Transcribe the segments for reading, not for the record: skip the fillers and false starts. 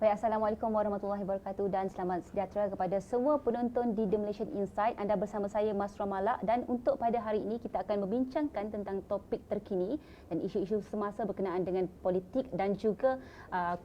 Baik, Assalamualaikum warahmatullahi wabarakatuh dan selamat sejahtera kepada semua penonton di The Malaysian Insight. Anda bersama saya Masra Malak, dan untuk pada hari ini kita akan membincangkan tentang topik terkini dan isu-isu semasa berkenaan dengan politik dan juga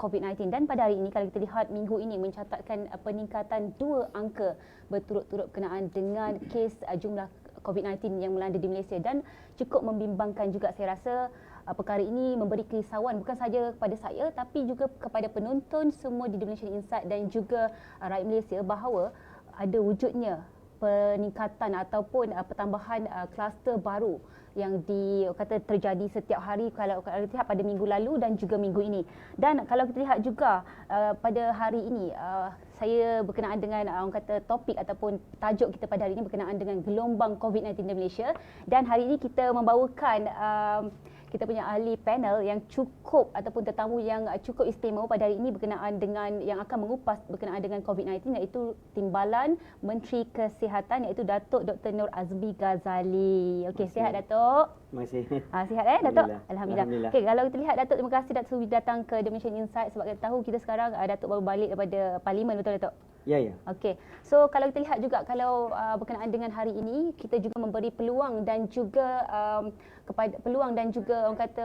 COVID-19. Dan pada hari ini kalau kita lihat minggu ini mencatatkan peningkatan 2 angka berturut-turut berkenaan dengan kes jumlah COVID-19 yang melanda di Malaysia, dan cukup membimbangkan juga. Saya rasa perkara ini memberi kerisauan bukan sahaja kepada saya tapi juga kepada penonton semua di The Malaysian Insight dan juga rakyat Malaysia, bahawa ada wujudnya peningkatan ataupun pertambahan kluster baru yang terjadi setiap hari kalau kita lihat pada minggu lalu dan juga minggu ini. Dan kalau kita lihat juga pada hari ini, saya berkenaan dengan topik ataupun tajuk kita pada hari ini berkenaan dengan gelombang COVID-19 di Malaysia, dan hari ini kita membawakan kita punya ahli panel yang cukup ataupun tetamu yang cukup istimewa pada hari ini berkenaan dengan yang akan mengupas berkenaan dengan COVID-19, iaitu Timbalan Menteri Kesihatan, iaitu Datuk Dr. Nur Azmi Ghazali. Okey, sihat Datuk? Terima kasih. Sihat Datuk? Alhamdulillah. Okey, kalau kita lihat Datuk, terima kasih Datuk sudah datang ke The Malaysian Insight, sebab kita tahu kita sekarang Datuk baru balik daripada Parlimen, betul Datuk? Ya. Okey. So kalau kita lihat juga kalau berkenaan dengan hari ini, kita juga memberi peluang dan juga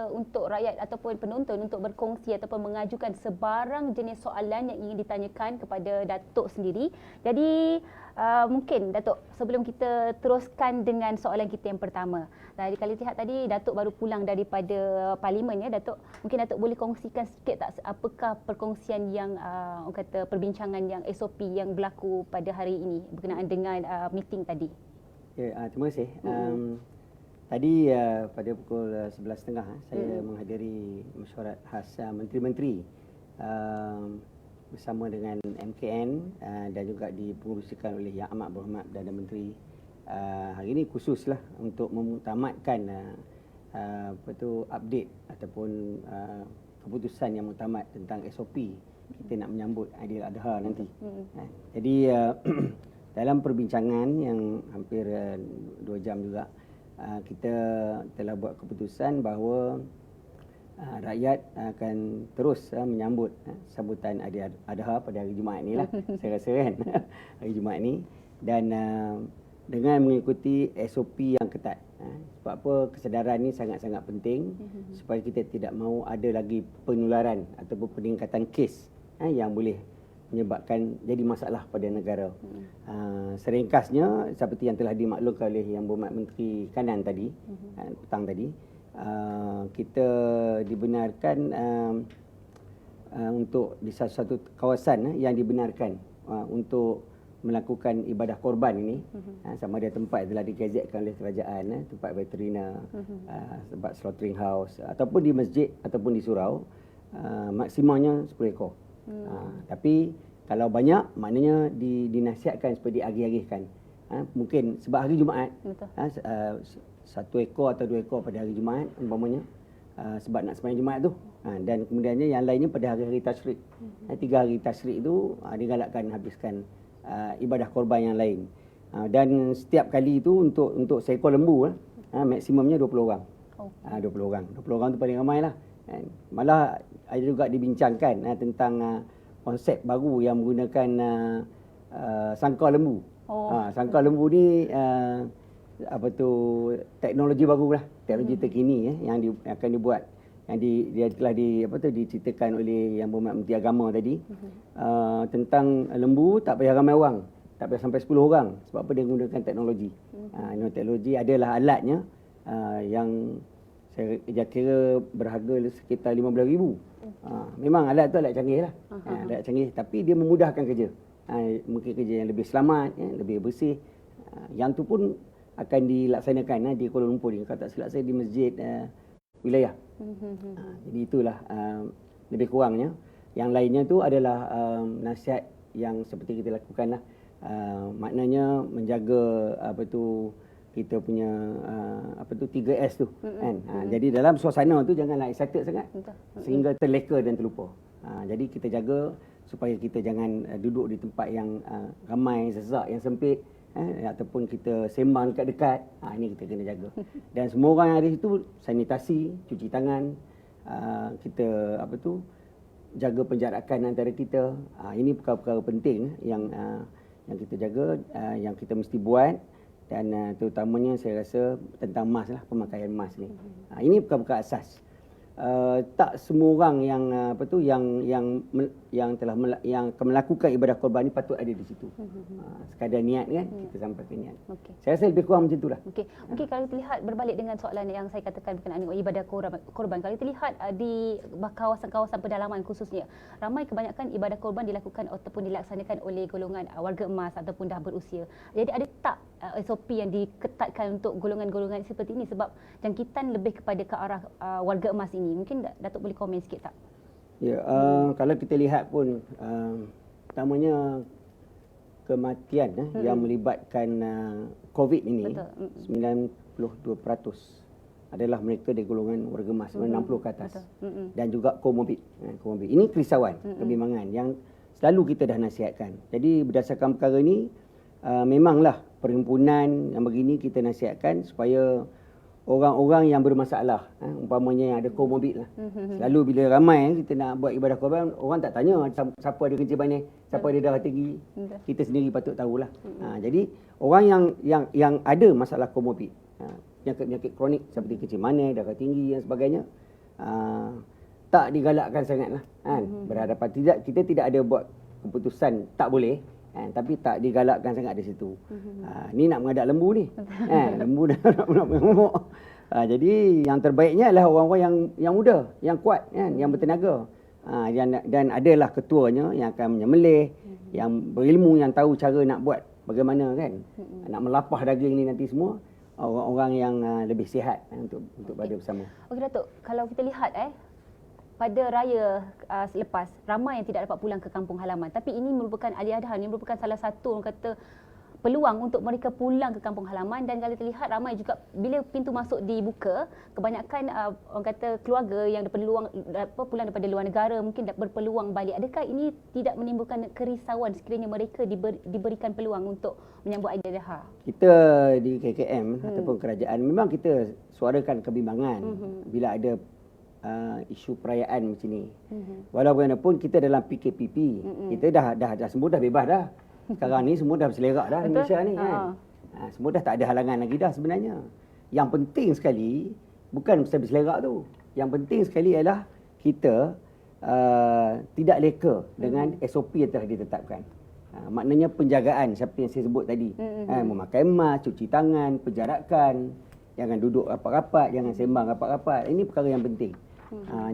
untuk rakyat ataupun penonton untuk berkongsi ataupun mengajukan sebarang jenis soalan yang ingin ditanyakan kepada Datuk sendiri. Jadi mungkin Datuk, sebelum kita teruskan dengan soalan kita yang pertama. Jadi kalau lihat tadi Datuk baru pulang daripada Parlimen ya Datuk. Mungkin Datuk boleh kongsikan sikit tak apakah perkongsian yang perbincangan yang SOP yang berlaku pada hari ini berkenaan dengan meeting tadi. Ya, terima kasih. Tadi pada pukul 11.30 saya menghadiri mesyuarat khas menteri-menteri bersama dengan MKN dan juga dipengerusikan oleh Yang Amat Berhormat Perdana Menteri. Hari ini khususlah untuk memutamatkan update ataupun keputusan yang muktamad tentang SOP kita nak menyambut Aidiladha nanti. Jadi dalam perbincangan yang hampir 2 jam juga, kita telah buat keputusan bahawa rakyat akan terus menyambut sambutan Aidiladha pada hari Jumaat ni lah. Saya rasa kan hari Jumaat ni, dan dengan mengikuti SOP yang ketat. Sebab apa, kesedaran ni sangat-sangat penting supaya kita tidak mahu ada lagi penularan ataupun peningkatan kes yang boleh menyebabkan jadi masalah pada negara. Seringkasnya seperti yang telah dimaklumkan oleh Yang Berhormat Menteri Kanan tadi, petang tadi, kita dibenarkan untuk di satu kawasan yang dibenarkan untuk melakukan ibadah korban ini, sama ada tempat telah digazetkan oleh kerajaan, tempat veterina, tempat slaughtering house, ataupun di masjid ataupun di surau, maksimumnya 10 ekor. Tapi kalau banyak, maknanya dinasihatkan supaya diagih-agihkan. Mungkin sebab hari Jumaat, 1 ekor atau 2 ekor pada hari Jumaat umpamanya, sebab nak sembahyang Jumaat tu. Dan kemudiannya yang lainnya pada hari-hari tasyrik. 3 hari tasyrik tu digalakkan habiskan ibadah korban yang lain. Dan setiap kali itu untuk seekor lembu maksimumnya 20 orang. 20 orang. 20 orang tu paling ramai lah. Malah ada juga dibincangkan tentang konsep baru yang menggunakan sangkar lembu. Sangkar lembu ni teknologi baru lah, teknologi terkini yang akan dibuat, yang dia telah diceritakan oleh Yang Berhormat Menteri Agama tadi, tentang lembu tak payah ramai orang, tak payah sampai 10 orang. Sebab apa? Dia menggunakan teknologi. Teknologi adalah alatnya yang saya kira berharga sekitar 15,000. Memang alat tu alat canggih lah. Alat canggih, tapi dia memudahkan kerja. Mungkin kerja yang lebih selamat, lebih bersih. Yang tu pun akan dilaksanakan di Kuala Lumpur ni, kalau tak silap saya di masjid wilayah. Jadi itulah lebih kurangnya. Yang lainnya tu adalah nasihat yang seperti kita lakukan lah. Maknanya menjaga kita punya 3S tu kan. Jadi dalam suasana tu janganlah excited sangat sehingga terleka dan terlupa. Jadi kita jaga supaya kita jangan duduk di tempat yang ramai, sesak, yang sempit, ataupun kita sembang dekat-dekat. Ini kita kena jaga. Dan semua orang yang ada situ sanitasi, cuci tangan, kita jaga penjarakan antara kita. Ini perkara-perkara penting yang kita jaga, yang kita mesti buat, dan terutamanya saya rasa tentang mask lah, pemakaian mask ni. Ini perkara-perkara asas. Tak semua orang yang akan melakukan ibadah korban ni patut ada di situ. Sekadar niat kan, kita sampai ke niat. Okey. Saya rasa lebih kurang macam itulah. Okey, mungkin kalau kita lihat berbalik dengan soalan yang saya katakan berkenaan dengan ibadah korban, kalau kita lihat di kawasan-kawasan pedalaman khususnya, ramai kebanyakan ibadah korban dilakukan ataupun dilaksanakan oleh golongan warga emas ataupun dah berusia. Jadi ada tak SOP yang diketatkan untuk golongan-golongan seperti ini, sebab jangkitan lebih kepada ke arah warga emas ini? Mungkin Datuk boleh komen sikit tak? Ya, kalau kita lihat pun pertamanya kematian yang melibatkan COVID ini, 92% adalah mereka dari golongan warga emas, 60 ke atas. Dan juga komorbid. Ini kerisauan, kebimbangan yang selalu kita dah nasihatkan. Jadi berdasarkan perkara ini, memanglah perhimpunan yang begini kita nasihatkan supaya orang-orang yang bermasalah, umpamanya yang ada komorbid lah. Selalu bila ramai kita nak buat ibadah korban, orang tak tanya siapa ada kencing manis, siapa ada darah tinggi. Kita sendiri patut tahulah. Jadi orang yang ada masalah komorbid, penyakit kronik seperti kencing manis, darah tinggi dan sebagainya, tak digalakkan sangatlah. Berhadapan kita tidak ada buat keputusan tak boleh. Tapi tak digalakkan sangat di situ. Ni nak menghadap lembu ni. Lembu nak mengamuk. Jadi yang terbaiknya adalah orang-orang yang muda, yang kuat, yang bertenaga. Dan adalah ketuanya yang akan menyembelih, yang berilmu, yang tahu cara nak buat bagaimana kan. Nak melapah daging ni nanti semua. Orang-orang yang lebih sihat untuk berada bersama. Okey Datuk, kalau kita lihat pada raya selepas, ramai yang tidak dapat pulang ke kampung halaman. Tapi ini merupakan Aidiladha, ini merupakan salah satu orang kata peluang untuk mereka pulang ke kampung halaman. Dan kalau kita lihat ramai juga bila pintu masuk dibuka, kebanyakan orang kata keluarga yang berpeluang pulang daripada luar negara mungkin berpeluang balik. Adakah ini tidak menimbulkan kerisauan sekiranya mereka diberikan peluang untuk menyambut Aidiladha? Kita di KKM ataupun kerajaan memang kita suarakan kebimbangan bila ada isu perayaan macam ni. Walaupun kita dalam PKPP, kita dah semua dah bebas dah. Sekarang ni semua dah berselerak dah Malaysia ni kan. Semua dah tak ada halangan lagi dah sebenarnya. Yang penting sekali bukan pasal berselerak tu. Yang penting sekali ialah kita tidak leka dengan SOP yang telah ditetapkan. Maknanya penjagaan seperti yang saya sebut tadi. Memakai mask, cuci tangan, penjarakan, jangan duduk rapat-rapat, jangan sembang rapat-rapat. Ini perkara yang penting.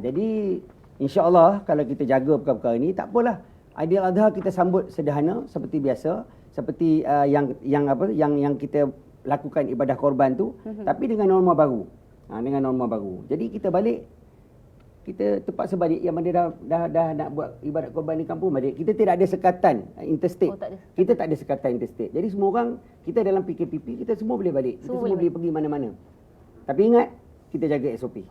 Jadi insya-Allah kalau kita jaga perkara-perkara ini, tak apalah. Aidiladha kita sambut sederhana seperti biasa, seperti yang kita lakukan ibadah korban tu, tapi dengan norma baru. Dengan norma baru. Jadi kita balik, kita terpaksa balik. Yang mana dah nak buat ibadat korban di kampung, balik. Kita tidak ada sekatan interstate. Kita tak ada sekatan interstate. Jadi semua orang, kita dalam PKPP, kita semua boleh balik. Kita semua boleh pergi mana-mana. Tapi ingat, kita jaga SOP.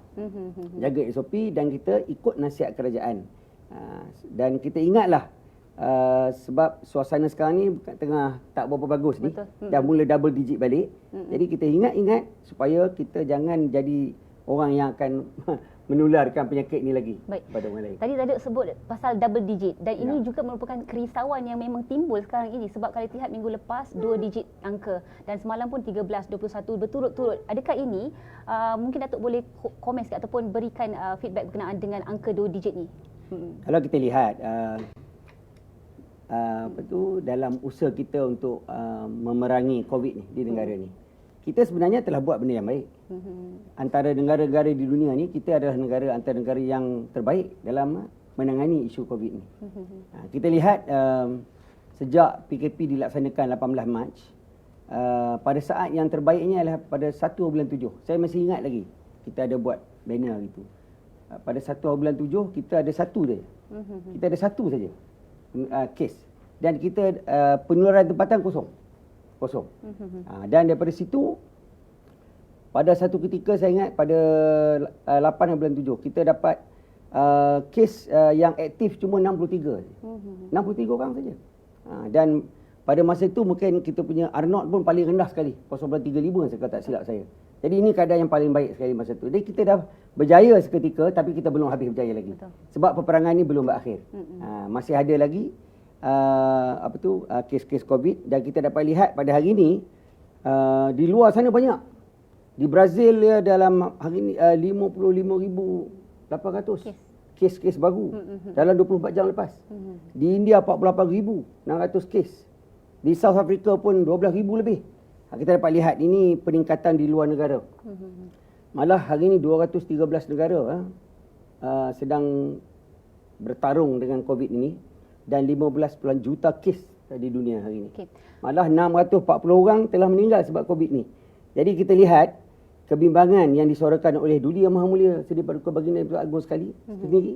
Jaga SOP dan kita ikut nasihat kerajaan. Dan kita ingatlah, sebab suasana sekarang ni tengah tak berapa bagus ni. Dah mula double digit balik. Jadi kita ingat supaya kita jangan jadi orang yang akan menularkan penyakit ni lagi pada orang lain. Tadi Datuk sebut pasal double digit, dan ini juga merupakan kerisauan yang memang timbul sekarang ini, sebab kalau lihat minggu lepas 2 digit angka dan semalam pun 13, 21 berturut-turut. Adakah ini mungkin Datuk boleh komen sikit ataupun berikan feedback berkenaan dengan angka 2 digit ni? Kalau kita lihat dalam usaha kita untuk memerangi COVID ni di negara ni, kita sebenarnya telah buat benda yang baik. Antara negara-negara di dunia ni, kita adalah antara negara yang terbaik dalam menangani isu COVID ni. Kita lihat sejak PKP dilaksanakan 18 Mac, pada saat yang terbaiknya adalah pada 1 bulan 7. Saya masih ingat lagi, kita ada buat banner gitu. Pada 1 bulan 7, kita ada satu saja. Kita ada satu saja kes. Dan kita penularan tempatan kosong. Dan daripada situ, pada satu ketika saya ingat pada 8 bulan 7, kita dapat kes yang aktif cuma 63. 63 orang saja. Dan pada masa itu mungkin kita punya R0 pun paling rendah sekali, 0.35 saya tak silap saya. Jadi ini keadaan yang paling baik sekali masa tu. Jadi kita dah berjaya seketika tapi kita belum habis berjaya lagi. Betul. Sebab peperangan ni belum berakhir. Masih ada lagi kes-kes COVID dan kita dapat lihat pada hari ini di luar sana banyak. Di Brazil ya dalam hari ini 55,800 kes baru dalam 24 jam lepas. Di India 48,600 kes. Di South Africa pun 12,000 lebih. Kita dapat lihat ini peningkatan di luar negara. Malah hari ini 213 negara sedang bertarung dengan COVID ini dan 15 juta kes di dunia hari ini. Malah 640 orang telah meninggal sebab COVID ni. Jadi kita lihat kebimbangan yang disuarakan oleh Duli Yang Maha Mulia Seri Paduka Baginda Yang Agung sekali sendiri,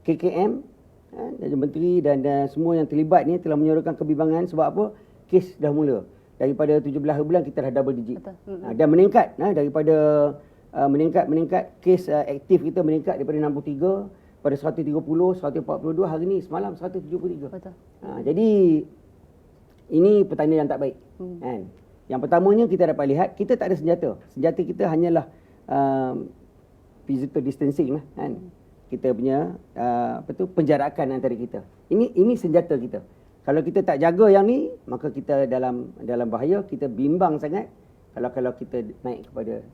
KKM dan menteri dan semua yang terlibat ni telah menyuarakan kebimbangan sebab apa? Kes dah mula. Daripada 17 bulan kita dah double digit. Dan meningkat daripada meningkat kes aktif kita meningkat daripada 63 pada 130, 142 hari ni semalam 173. Betul. Jadi ini petanda yang tak baik. Kan? Yang pertamanya kita dapat lihat kita tak ada senjata. Senjata kita hanyalah physical distancing lah, kan. Kita punya penjarakan antara kita. Ini senjata kita. Kalau kita tak jaga yang ni, maka kita dalam bahaya, kita bimbang sangat kalau kita naik kepada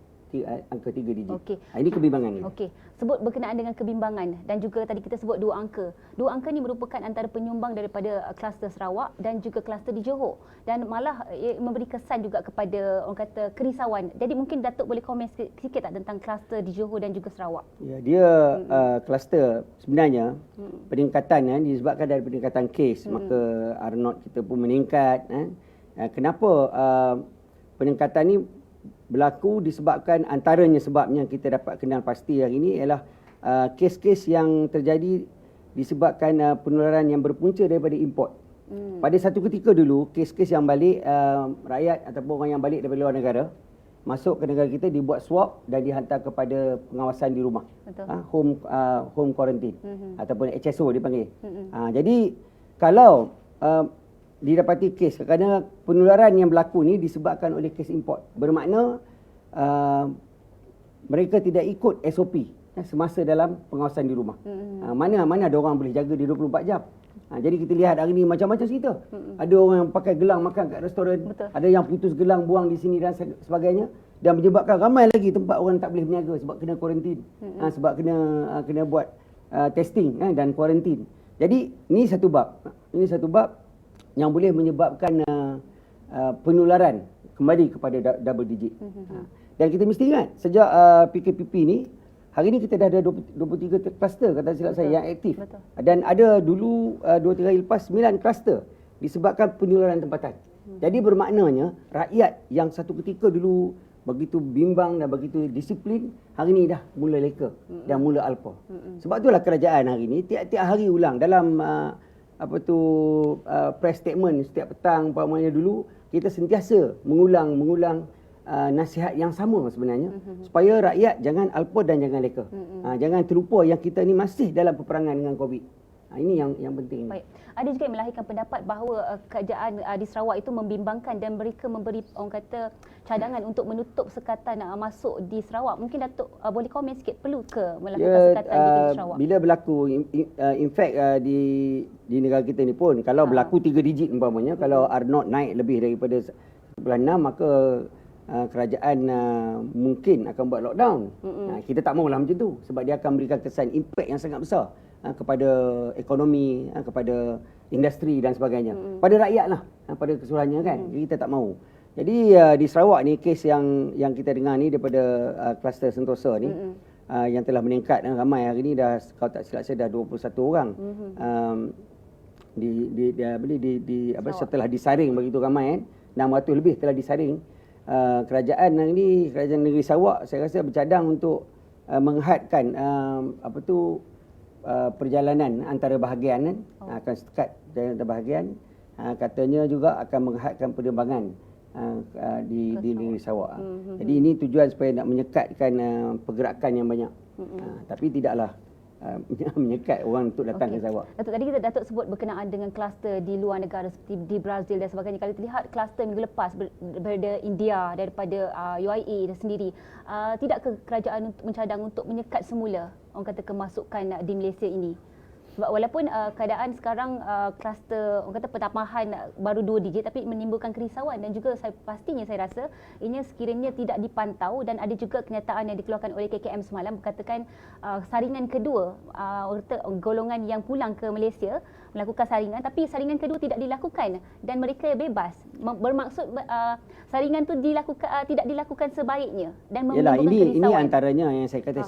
angka 3 digit. Okey. Ini kebimbangan ni. Okey. Sebut berkenaan dengan kebimbangan dan juga tadi kita sebut dua angka. Dua angka ni merupakan antara penyumbang daripada kluster Sarawak dan juga kluster di Johor. Dan malah memberi kesan juga kepada orang kata kerisauan. Jadi mungkin Datuk boleh komen sikit tak tentang kluster di Johor dan juga Sarawak? Ya, dia kluster sebenarnya peningkatan disebabkan dari peningkatan kes, maka R0 kita pun meningkat. Kenapa peningkatan ni berlaku disebabkan antaranya sebabnya kita dapat kenal pasti hari ini ialah kes-kes yang terjadi disebabkan penularan yang berpunca daripada import. Pada satu ketika dulu kes-kes yang balik rakyat ataupun orang yang balik daripada luar negara masuk ke negara kita dibuat swab dan dihantar kepada pengawasan di rumah. Home quarantine ataupun HSO dipanggil. Jadi kalau didapati kes kerana penularan yang berlaku ni disebabkan oleh kes import. Bermakna mereka tidak ikut SOP semasa dalam pengawasan di rumah. Mana ada orang boleh jaga di 24 jam. Jadi kita lihat hari ni macam-macam cerita. Ada orang yang pakai gelang makan kat restoran. Betul. Ada yang putus gelang buang di sini dan sebagainya. Dan menyebabkan ramai lagi tempat orang tak boleh berniaga sebab kena kuarantin. Sebab kena buat testing dan kuarantin. Jadi ini satu bab. Yang boleh menyebabkan penularan kembali kepada double digit. Dan kita mesti ingat sejak PKPP ni, hari ni kita dah ada 23 kluster kata silap saya yang aktif. Betul. Dan ada dulu 2-3 hari lepas 9 kluster disebabkan penularan tempatan. Jadi bermaknanya rakyat yang satu ketika dulu begitu bimbang dan begitu disiplin, hari ni dah mula leka dan mula alpa. Sebab itulah kerajaan hari ni tiap-tiap hari ulang dalam press statement setiap petang umpamanya dulu kita sentiasa mengulang nasihat yang sama sebenarnya supaya rakyat jangan alpa dan jangan leka. Jangan terlupa yang kita ni masih dalam peperangan dengan COVID. Ini yang penting. Baik. Ada juga yang melahirkan pendapat bahawa kerajaan di Sarawak itu membimbangkan dan mereka memberi orang kata cadangan untuk menutup sekatan masuk di Sarawak. Mungkin Datuk boleh komen sikit, perlu ke melakukan sekatan di Sarawak? Bila berlaku in fact di negara kita ni pun kalau berlaku 3 digit umpamanya, kalau R0 naik lebih daripada 1.6 maka kerajaan mungkin akan buat lockdown. Kita tak maulah macam tu sebab dia akan memberikan kesan impak yang sangat besar kepada ekonomi, kepada industri dan sebagainya. Pada rakyat lah, pada keseluruhannya kan. Jadi kita tak mahu. Jadi di Sarawak ni kes yang kita dengar ni daripada kluster Sentosa ni yang telah meningkat ramai hari ni dah, kalau tak silap saya dah 21 orang. Setelah disaring begitu ramai 600 lebih telah disaring. Kerajaan negeri Sarawak saya rasa bercadang untuk menghadkan perjalanan antara bahagian akan sekat jalan antara bahagian. Katanya juga akan menghadkan penerbangan di negeri Sarawak. Jadi ini tujuan supaya nak menyekatkan pergerakan yang banyak. Tapi tidaklah menyekat orang untuk datang ke Sarawak. Datuk, tadi Datuk sebut berkenaan dengan kluster di luar negara seperti di Brazil dan sebagainya. Kalau terlihat kluster minggu lepas daripada India, daripada UAE sendiri, tidak ke kerajaan mencadang untuk menyekat semula orang kata kemasukan di Malaysia ini? Sebab walaupun keadaan sekarang kluster orang kata pertambahan baru 2 digit tapi menimbulkan kerisauan dan juga pastinya saya rasa ianya sekiranya tidak dipantau dan ada juga kenyataan yang dikeluarkan oleh KKM semalam berkatakan saringan kedua golongan yang pulang ke Malaysia melakukan saringan tapi saringan kedua tidak dilakukan dan mereka bebas. Bermaksud saringan tu tidak dilakukan sebaiknya dan menimbulkan kerisauan. Ini antaranya yang saya kata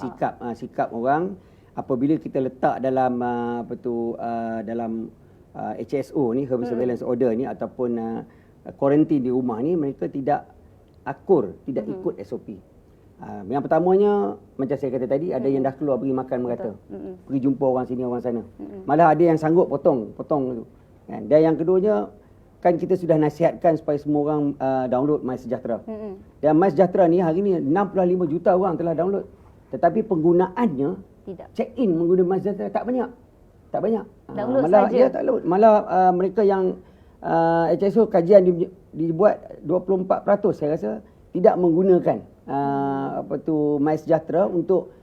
sikap orang apabila kita letak dalam dalam HSO ni, Home Surveillance Order ni ataupun kuarantin di rumah ni, mereka tidak akur, tidak ikut SOP. Yang pertamanya macam saya kata tadi, ada yang dah keluar pergi makan merata, pergi jumpa orang sini orang sana. Malah ada yang sanggup potong tu. Dan yang keduanya, kan kita sudah nasihatkan supaya semua orang download MySejahtera. Dan MySejahtera ni hari ni 65 juta orang telah download. Tetapi penggunaannya tidak. Check in menggunakan MySejahtera tak banyak. Download malah saja. tak download. Malah mereka yang HSO kajian dibuat 24% saya rasa tidak menggunakan MySejahtera untuk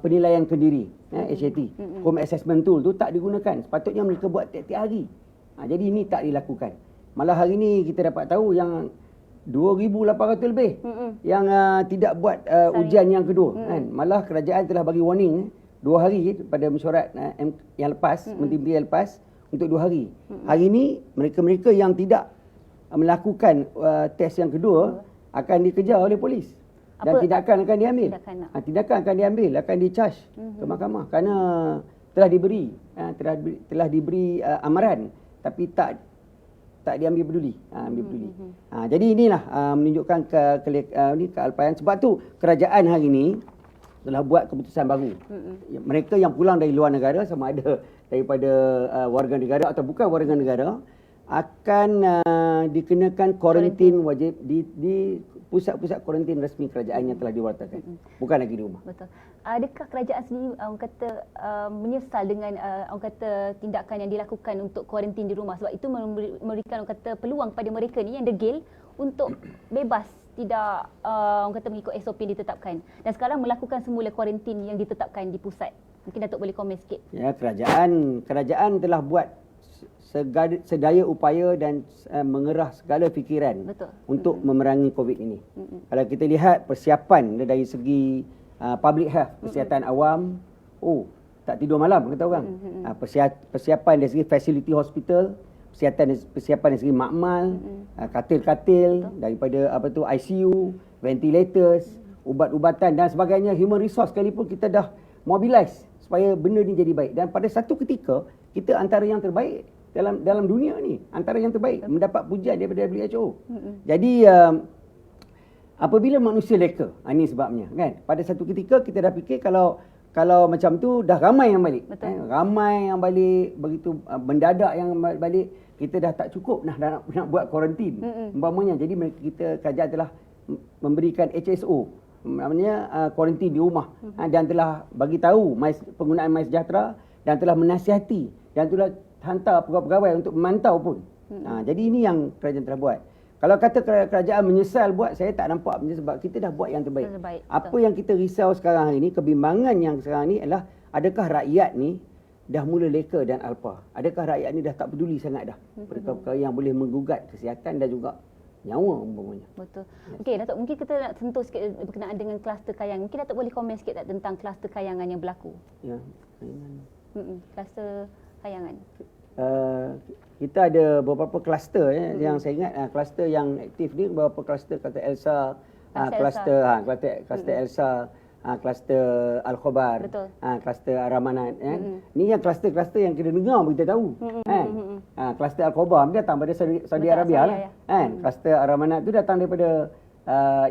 penilaian kendiri, HAT. Home Assessment Tool tu tak digunakan. Sepatutnya mereka buat tiap-tiap hari. Jadi ini tak dilakukan. Malah hari ini kita dapat tahu yang 2,800 lebih yang tidak buat ujian yang kedua. Malah kerajaan telah bagi warning 2 hari pada mesyuarat yang lepas, Menteri yang lepas untuk 2 hari. Hari ini mereka-mereka yang tidak melakukan test yang kedua akan dikejar oleh polis. Dan tindakan akan diambil. Tindakan akan diambil, akan di-charge ke mahkamah kerana telah diberi amaran tapi tak diambil peduli. Jadi inilah menunjukkan kealpaian. Sebab tu kerajaan hari ini telah buat keputusan baru. Mereka yang pulang dari luar negara, sama ada daripada warga negara atau bukan warga negara, akan dikenakan kuarantin wajib di pusat-pusat kuarantin rasmi kerajaan yang telah diwartakan. Bukan lagi di rumah. Betul. Adakah kerajaan sendiri orang kata menyesal dengan orang kata tindakan yang dilakukan untuk kuarantin di rumah, sebab itu memberikan orang kata peluang pada mereka ni yang degil untuk bebas tidak orang kata mengikut SOP yang ditetapkan dan sekarang melakukan semula kuarantin yang ditetapkan di pusat. Mungkin Datuk boleh komen sikit. Ya, kerajaan telah buat sedaya upaya dan mengerah segala fikiran untuk memerangi COVID ini. Kalau kita lihat persiapan dari segi public health, kesihatan awam, tak tidur malam kata orang. Persiapan dari segi facility hospital, persiapan dari segi makmal, katil-katil daripada ICU, ventilators, ubat-ubatan dan sebagainya, human resource sekalipun kita dah mobilize supaya benda ni jadi baik. Dan pada satu ketika kita antara yang terbaik dalam dunia ni, antara yang terbaik, mendapat pujian daripada WHO. Jadi apabila manusia leka, ini sebabnya kan. Pada satu ketika kita dah fikir kalau macam tu dah ramai yang balik. Ramai yang balik, begitu mendadak yang balik, kita dah tak cukup nak buat kuarantin umpamanya. Jadi kerajaan telah memberikan HSO, namanya kuarantin di rumah, dan telah bagi tahu penggunaan MySejahtera dan telah menasihati dan telah hantar pegawai-pegawai untuk memantau pun. Jadi ini yang kerajaan telah buat. Kalau kata kerajaan menyesal buat, saya tak nampak sebab kita dah buat yang terbaik. Apa yang kita risau sekarang hari ini, kebimbangan yang sekarang ni adalah adakah rakyat ni dah mula leka dan alpa? Adakah rakyat ni dah tak peduli sangat dah perkara-perkara yang boleh menggugat kesihatan dan juga nyawa umpamanya. Betul. Okey Datuk, mungkin kita nak sentuh sikit berkenaan dengan kluster Kayangan. Mungkin Datuk boleh komen sikit tak tentang kluster Kayangan yang berlaku? Ya, Kayangan. Kluster Kayangan. Kita ada beberapa kluster yang saya ingat, kluster yang aktif ni beberapa kluster, kata Elsa, kluster Elsa, kluster Al-Khobar, kluster Ar-Ramanat. Ni yang kluster-kluster yang kita dengar kita tahu. Kluster Al-Khobar datang daripada Saudi Arabia lah. Kluster Ar-Ramanat tu datang daripada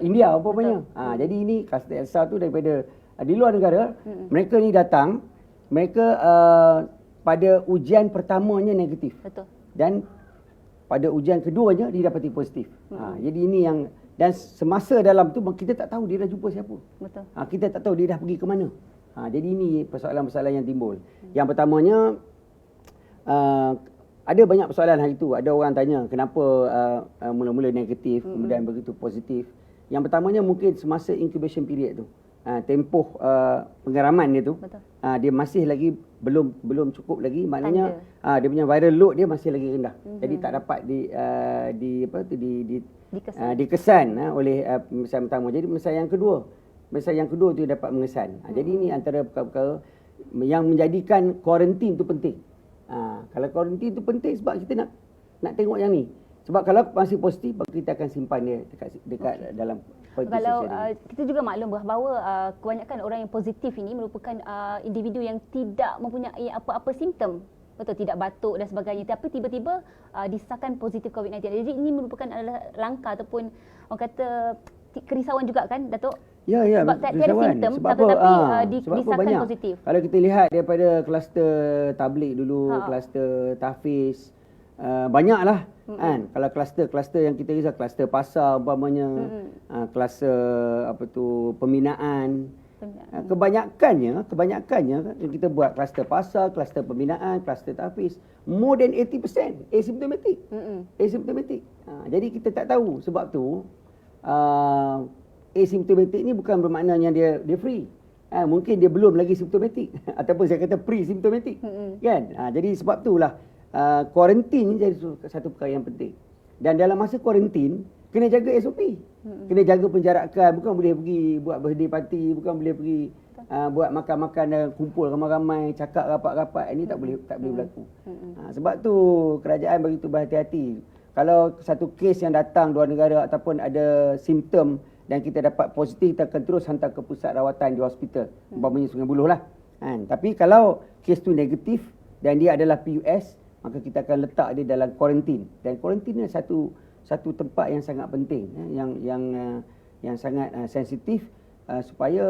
India umpamanya. Jadi ini kluster Elsa tu daripada di luar negara. Mereka ni datang, mereka pada ujian pertamanya negatif. Dan pada ujian keduanya dia dapati positif. Jadi ini yang, dan semasa dalam tu kita tak tahu dia dah jumpa siapa. Kita tak tahu dia dah pergi ke mana. Jadi ini persoalan-persoalan yang timbul. Yang pertamanya, ada banyak persoalan hari itu. Ada orang tanya kenapa mula-mula negatif, kemudian begitu positif. Yang pertamanya mungkin semasa incubation period tu. Tempoh penggeraman dia tu, dia masih lagi belum cukup lagi, maknanya dia punya viral load dia masih lagi rendah. Jadi tak dapat dikesan oleh pemeriksaan pertama. Jadi pemeriksaan yang kedua tu dapat mengesan. Jadi ini antara perkara-perkara yang menjadikan kuarantin tu penting. Kalau kuarantin tu penting sebab kita nak tengok yang ni. Sebab kalau masih positif, kita akan simpan dia dekat dalam. Kalau kita juga maklum bahawa kebanyakan orang yang positif ini merupakan individu yang tidak mempunyai apa-apa simptom. Betul, tidak batuk dan sebagainya, tapi tiba-tiba disahkan positif COVID-19. Jadi ini merupakan adalah langkah ataupun orang kata kerisauan juga kan, Datuk? Ya, sebab tak ada simptom tapi disahkan positif. Kalau kita lihat daripada kluster tabligh dulu, kluster tahfiz, banyaklah kan. Kalau kluster yang kita risau, kluster pasar umpamanya, kluster pembinaan. Kebanyakannya yang kita buat kluster pasar, kluster pembinaan, kluster tahfiz, more than 80% asymptomatic. Jadi kita tak tahu. Sebab tu asymptomatic ni bukan bermaknanya dia free. Mungkin dia belum lagi symptomatic ataupun saya kata pre-symptomatic. Kan? Jadi sebab itulah kuarantin jadi satu perkara yang penting. Dan dalam masa kuarantin kena jaga SOP. Kena jaga penjarakan, bukan boleh pergi buat birthday party, bukan boleh pergi buat makan-makan dan kumpul ramai-ramai, cakap rapat-rapat. Ini tak boleh berlaku. Sebab tu kerajaan begitu berhati-hati. Kalau satu kes yang datang luar negara ataupun ada simptom dan kita dapat positif, kita akan terus hantar ke pusat rawatan di hospital, umpamanya Sungai Buloh lah. Tapi kalau kes tu negatif dan dia adalah PUS, maka kita akan letak dia dalam kuarantin. Dan kuarantin ni satu tempat yang sangat penting, yang sangat sensitif, supaya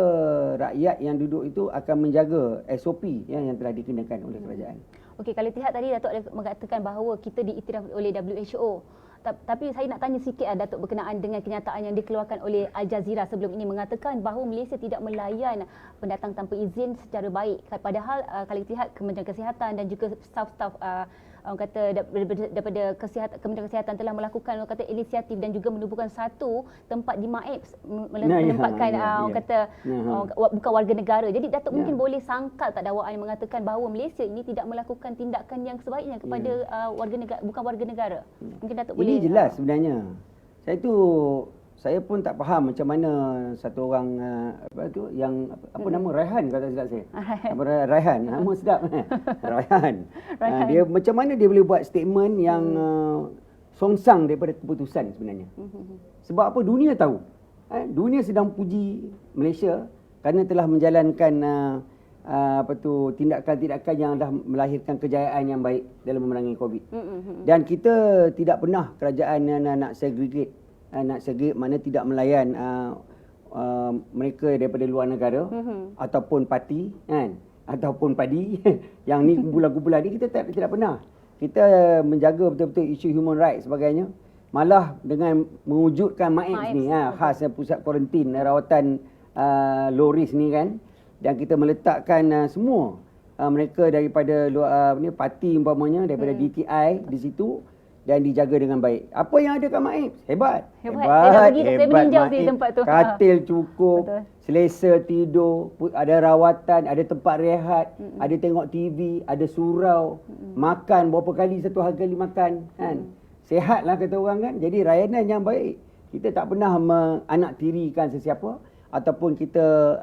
rakyat yang duduk itu akan menjaga SOP yang telah dikenakan oleh kerajaan. Okey, kalau lihat tadi Datuk ada mengatakan bahawa kita diiktiraf oleh WHO. Tapi saya nak tanya sikit Datuk berkenaan dengan kenyataan yang dikeluarkan oleh Al Jazeera sebelum ini, mengatakan bahawa Malaysia tidak melayan pendatang tanpa izin secara baik. Padahal kalau lihat Kementerian Kesihatan dan juga staf-staf orang kata daripada Kementerian Kesihatan telah melakukan orang kata inisiatif dan juga menubuhkan satu tempat di MAEPS menempatkan orang kata bukan warga negara. Jadi Datuk mungkin boleh sangkal tak dakwaan yang mengatakan bahawa Malaysia ini tidak melakukan tindakan yang sebaiknya kepada warga negara, bukan warga negara. Mungkin Datuk boleh. Ini jelas sebenarnya. Saya pun tak faham macam mana satu orang nama Raihan kata silap saya. Raihan, nama sedap. Raihan. Dia macam mana dia boleh buat statement yang songsang daripada keputusan sebenarnya. Sebab apa? Dunia tahu. Dunia sedang puji Malaysia kerana telah menjalankan tindakan-tindakan yang dah melahirkan kejayaan yang baik dalam memerangi COVID. Dan kita tidak pernah kerajaan nak segregate, mana tidak melayan mereka daripada luar negara ataupun parti kan, ataupun padi yang ni kumpulan-kumpulan ni kita tidak pernah. Kita menjaga betul-betul isu human rights sebagainya. Malah dengan mewujudkan MAEPS ni khas pusat kuarantin rawatan low risk ni kan, dan kita meletakkan semua mereka daripada luar parti umpamanya daripada DTI di situ dan dijaga dengan baik. Apa yang ada kat MAEPS? Hebat. Tempat tu. Katil cukup, selesa tidur, ada rawatan, ada tempat rehat, ada tengok TV, ada surau, makan berapa kali satu hari makan kan. Sehatlah kata orang kan. Jadi layanan yang baik. Kita tak pernah menganaktirikan sesiapa ataupun kita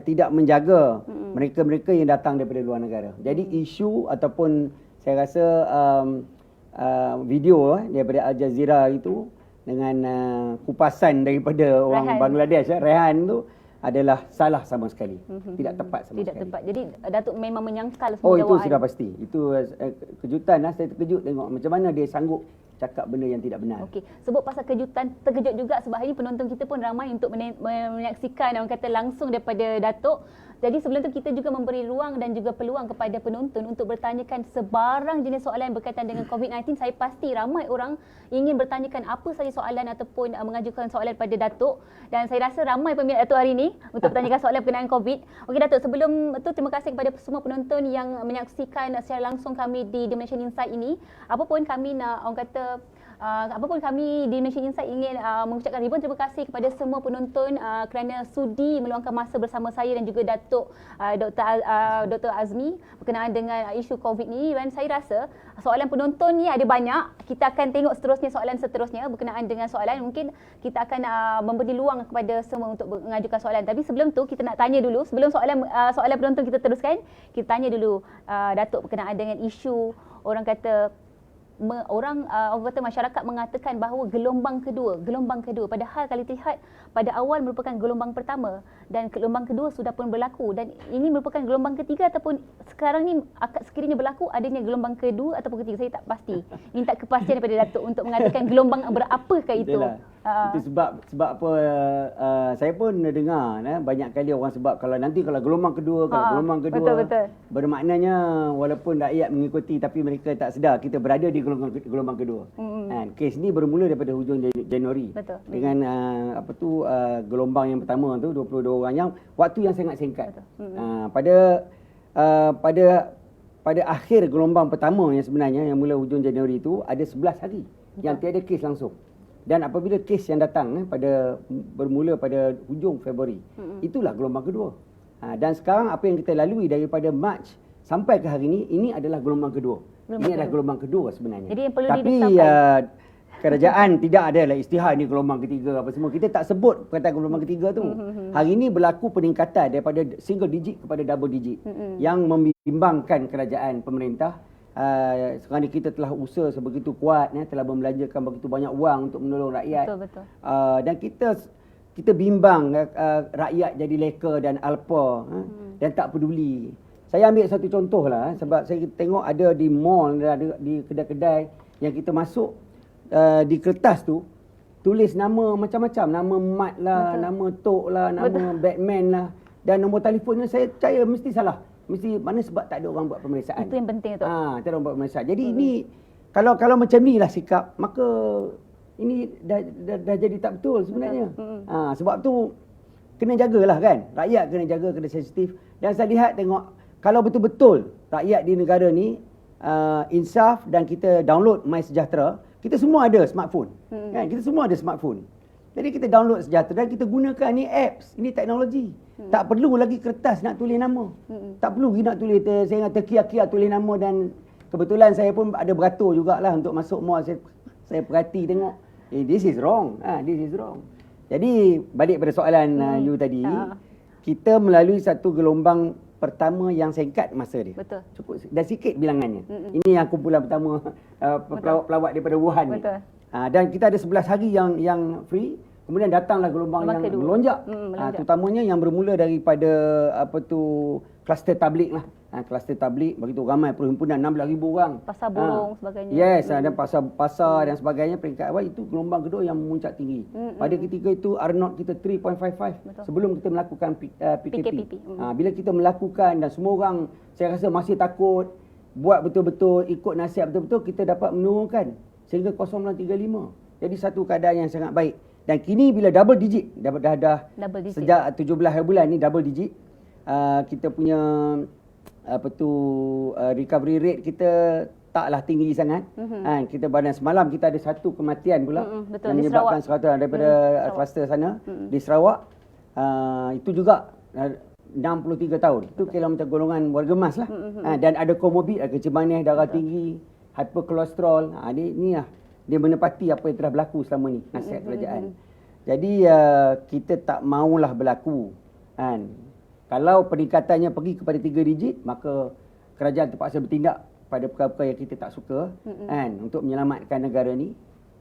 tidak menjaga mereka-mereka yang datang daripada luar negara. Jadi isu ataupun saya rasa video daripada Al Jazeera itu dengan kupasan daripada orang Bangladesh, Raihan tu adalah salah sama sekali. Tidak tepat sama sekali. Tidak tepat. Jadi Datuk memang menyangkal semua dakwaan. Itu sudah pasti. Itu kejutan lah. Saya terkejut tengok macam mana dia sanggup cakap benda yang tidak benar. Okey, sebut pasal kejutan, terkejut juga sebab hari ini penonton kita pun ramai untuk menyaksikan orang kata langsung daripada Datuk. Jadi sebelum tu kita juga memberi ruang dan juga peluang kepada penonton untuk bertanyakan sebarang jenis soalan berkaitan dengan COVID-19. Saya pasti ramai orang ingin bertanyakan apa saja soalan ataupun mengajukan soalan pada Datuk, dan saya rasa ramai peminat Datuk hari ini untuk bertanyakan soalan berkenaan COVID. Okey Datuk, sebelum itu terima kasih kepada semua penonton yang menyaksikan secara langsung kami di The Malaysian Insight ini. Apapun kami nak orang kata apapun kami di Malaysian Insight ingin mengucapkan ribuan terima kasih kepada semua penonton kerana sudi meluangkan masa bersama saya dan juga Datuk Dr. Azmi berkenaan dengan isu COVID ni. Dan saya rasa soalan penonton ni ada banyak. Kita akan tengok seterusnya soalan seterusnya berkenaan dengan soalan. Mungkin kita akan memberi luang kepada semua untuk mengajukan soalan. Tapi sebelum tu kita nak tanya dulu, sebelum soalan penonton kita teruskan, kita tanya dulu Datuk berkenaan dengan isu orang kata orang kata masyarakat mengatakan bahawa gelombang kedua padahal kalau lihat pada awal merupakan gelombang pertama dan gelombang kedua sudah pun berlaku, dan ini merupakan gelombang ketiga ataupun sekarang ni sekiranya berlaku adanya gelombang kedua ataupun ketiga, saya tak pasti. Minta kepastian daripada Datuk untuk mengatakan gelombang berapakah itu. Itu sebab apa saya pun dengar banyak kali orang sebab kalau gelombang kedua, betul. Bermaknanya walaupun rakyat mengikuti tapi mereka tak sedar kita berada di gelombang kedua. Kes ni bermula daripada hujung Januari. Betul. Dengan gelombang yang pertama tu 22 orang yang waktu yang sangat singkat. Pada akhir gelombang pertama yang sebenarnya yang mula hujung Januari itu ada 11 hari yang tiada kes langsung. Dan apabila kes yang datang bermula pada hujung Februari, itulah gelombang kedua. Dan sekarang apa yang kita lalui daripada Mac sampai ke hari ini adalah gelombang kedua. Ini adalah gelombang kedua sebenarnya. Jadi yang perlu tapi kerajaan tidak ada lah istilah ni gelombang ketiga apa semua. Kita tak sebut perkataan gelombang ketiga tu. Hari ini berlaku peningkatan daripada single digit kepada double digit yang membimbangkan kerajaan pemerintah. Sekarang ni kita telah usaha sebegitu kuat, telah membelanjakan begitu banyak wang untuk menolong rakyat. Betul. Dan kita bimbang rakyat jadi leka dan alpa dan tak peduli. Saya ambil satu contoh lah, sebab saya tengok ada di mall, ada di kedai-kedai yang kita masuk, di kertas tu tulis nama macam-macam, nama Mat lah, nama Tok lah, nama Batman lah, dan nombor telefonnya saya percaya mesti salah. Mesti mana sebab tak ada orang buat pemeriksaan. Itu yang penting tu. Tak ada orang buat pemeriksaan. Jadi ini kalau macam ni lah sikap, maka ini dah jadi tak betul sebenarnya. Sebab tu kena jagalah kan. Rakyat kena jaga, kena sensitif. Dan saya lihat tengok kalau betul-betul rakyat di negara ni insaf dan kita download MySejahtera, kita semua ada smartphone. Kan? Kita semua ada smartphone. Jadi kita download Sejahtera dan kita gunakan ni apps, ini teknologi. Tak perlu lagi kertas nak tulis nama. Tak perlu lagi nak tulis, saya ingat terkiak-kiak tulis nama, dan kebetulan saya pun ada beratur jugalah untuk masuk mall. Saya perhati tengok, this is wrong. This is wrong. Jadi balik pada soalan you tadi, kita melalui satu gelombang pertama yang singkat masa dia. Betul. Cukup dan sikit bilangannya. Ini yang kumpulan pertama pelawak daripada Wuhan ni. Dan kita ada 11 hari yang free. Kemudian datanglah gelombang yang kedua. melonjak. Terutamanya yang bermula daripada kluster tablik lah. Kluster tablik begitu ramai perhimpunan 16,000 orang. Pasar burung sebagainya. Yes, dan pasar dan sebagainya peringkat awal itu gelombang kedua yang memuncak tinggi. Pada ketika itu R0 kita 3.55 sebelum kita melakukan PKP. Bila kita melakukan dan semua orang saya rasa masih takut, buat betul-betul, ikut nasihat betul-betul, kita dapat menurunkan sehingga 0.35. Jadi satu keadaan yang sangat baik. Dan kini bila double digit, dah sejak 17 bulan ni double digit, kita punya recovery rate kita taklah tinggi sangat. Kita pada semalam kita ada satu kematian pula yang menyebabkan 100 daripada kluster sana di Sarawak. Itu juga 63 tahun. Itu kira macam golongan warga emas lah. Dan ada komorbid, ada kencing manis, darah tinggi, hyperkolesterol. Ini lah dia menepati apa yang telah berlaku selama ni, nasihat kerajaan. Jadi kita tak maulah berlaku. Kalau peningkatannya pergi kepada 3 digit, maka kerajaan terpaksa bertindak pada perkara-perkara yang kita tak suka untuk menyelamatkan negara ni.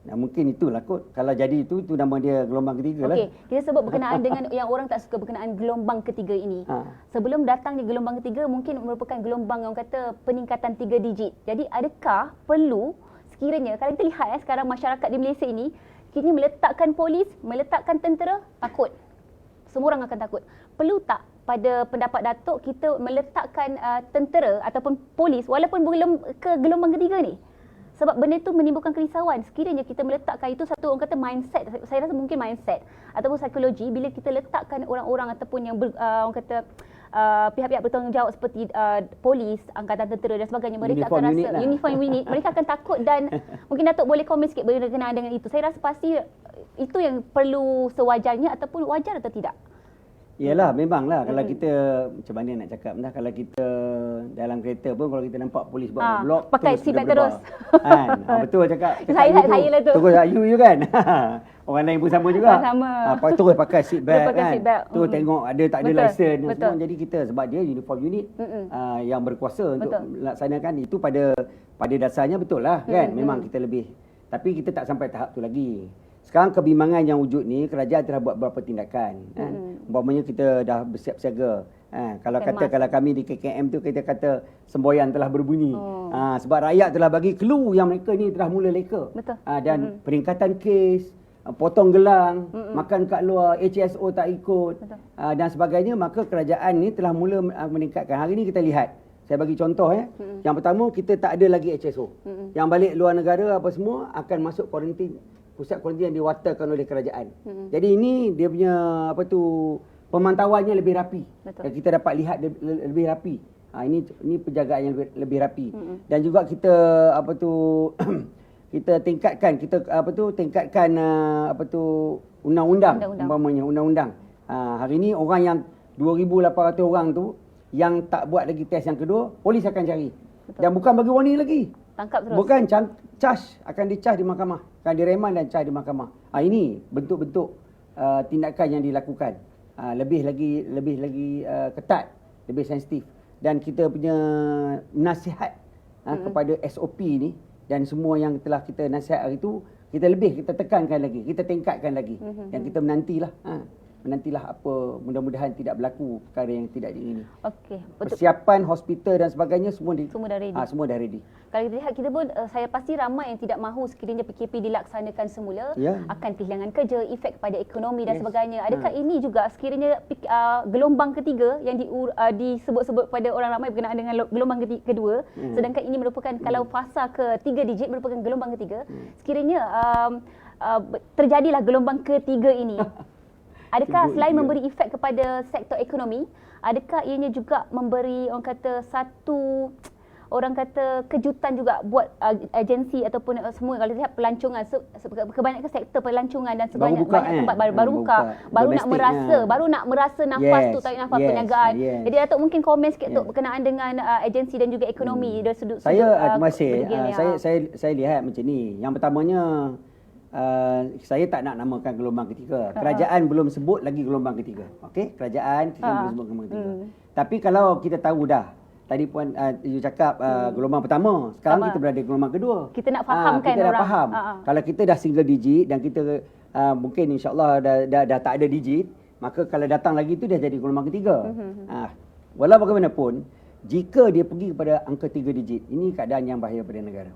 Mungkin itulah kot. Kalau jadi itu nama dia gelombang ketiga lah. Okey, kita sebut berkenaan dengan yang orang tak suka berkenaan gelombang ketiga ini. Sebelum datangnya gelombang ketiga mungkin merupakan gelombang yang kata peningkatan 3 digit. Jadi adakah perlu sekiranya kalau kita lihat sekarang masyarakat di Malaysia ini, sekiranya meletakkan polis, meletakkan tentera, takut. Semua orang akan takut. Perlu tak pada pendapat Datuk kita meletakkan tentera ataupun polis walaupun belum ke gelombang ketiga ni? Sebab benda itu menimbulkan kerisauan. Sekiranya kita meletakkan itu satu orang kata mindset, saya rasa mungkin mindset ataupun psikologi bila kita letakkan orang-orang ataupun yang orang kata pihak-pihak bertanggungjawab seperti polis, angkatan tentera dan sebagainya, mereka Uniform akan unit rasa lah. uniform unit, mereka akan takut dan mungkin Datuk boleh komen sikit berkenaan dengan itu. Saya rasa pasti itu yang perlu sewajarnya ataupun wajar atau tidak? Yalah, memanglah kalau kita macam mana nak cakap dah, kalau kita dalam kereta pun kalau kita nampak polis buat blok pakai seatbelt terus. Kan? Betul cakap. Saya lah tu. Terus you kan. Orang lain pun sama juga. Sama. Terus pakai seatbelt kan. Terus tengok ada tak ada lesen dan semua. Jadi kita sebab dia uniform unit yang berkuasa untuk melaksanakan itu pada dasarnya betul lah kan. Memang kita lebih. Tapi kita tak sampai tahap tu lagi. Sekarang kebimbangan yang wujud ni, kerajaan telah buat beberapa tindakan. Umpamanya kita dah bersiap siaga. Kalau kami di KKM tu kita kata semboyan telah berbunyi. Sebab rakyat telah bagi clue yang mereka ni telah mula leka. Dan peningkatan kes, potong gelang, makan kat luar, HSO tak ikut dan sebagainya, maka kerajaan ni telah mula meningkatkan. Hari ni kita lihat. Saya bagi contoh Yang pertama, kita tak ada lagi HSO. Yang balik luar negara apa semua akan masuk kuarantin. Pusat kuarantin yang diwatakan oleh kerajaan. Jadi ini dia punya pemantauannya lebih rapi. Dan kita dapat lihat lebih rapi. Ini penjagaan yang lebih rapi. Dan juga kita kita tingkatkan undang-undang umpamanya undang-undang. Hari ini orang yang 2,800 orang tu yang tak buat lagi test yang kedua, polis akan cari. Dan bukan bagi warning lagi. Tangkap terus. Bukan charge, akan dicharge di mahkamah, akan direman dan charge di mahkamah. Ini bentuk-bentuk tindakan yang dilakukan. Lebih lagi ketat, lebih sensitif. Dan kita punya nasihat kepada SOP ni dan semua yang telah kita nasihat hari itu, kita tekankan lagi, kita tingkatkan lagi. Dan kita menantilah apa, mudah-mudahan tidak berlaku perkara yang tidak diingini. Okey, persiapan hospital dan sebagainya semua dah ready. Semua dah ready. Kalau kita lihat, kita pun saya pasti ramai yang tidak mahu sekiranya PKP dilaksanakan semula, akan kehilangan kerja, efek kepada ekonomi dan sebagainya. Adakah ini juga sekiranya gelombang ketiga yang disebut-sebut pada orang ramai berkenaan dengan gelombang kedua, sedangkan ini merupakan kalau fasa ke 3 digit merupakan gelombang ketiga, sekiranya terjadilah gelombang ketiga ini. Adakah selain memberi efek kepada sektor ekonomi, adakah ianya juga memberi kejutan juga buat agensi ataupun semua, kalau lihat pelancongan, kebanyakan sektor pelancongan dan banyak tempat baru buka, baru nak merasa nafas tu, tarik nafas perniagaan. Jadi Datuk mungkin komen sikit tu berkenaan dengan agensi dan juga ekonomi dari sudut terima kasih. Saya lihat macam ni. Yang pertamanya, saya tak nak namakan gelombang ketiga. Kerajaan belum sebut lagi gelombang ketiga. Okey, kerajaan belum sebut gelombang ketiga. Tapi kalau kita tahu dah, tadi Puan you cakap gelombang pertama, sekarang kita berada di gelombang kedua. Kita nak fahamkan kita orang. Dah faham. Kalau kita dah single digit dan kita mungkin insya-Allah dah tak ada digit, maka kalau datang lagi tu dah jadi gelombang ketiga. Walau bagaimanapun, jika dia pergi kepada angka 3 digit, ini keadaan yang bahaya pada negara.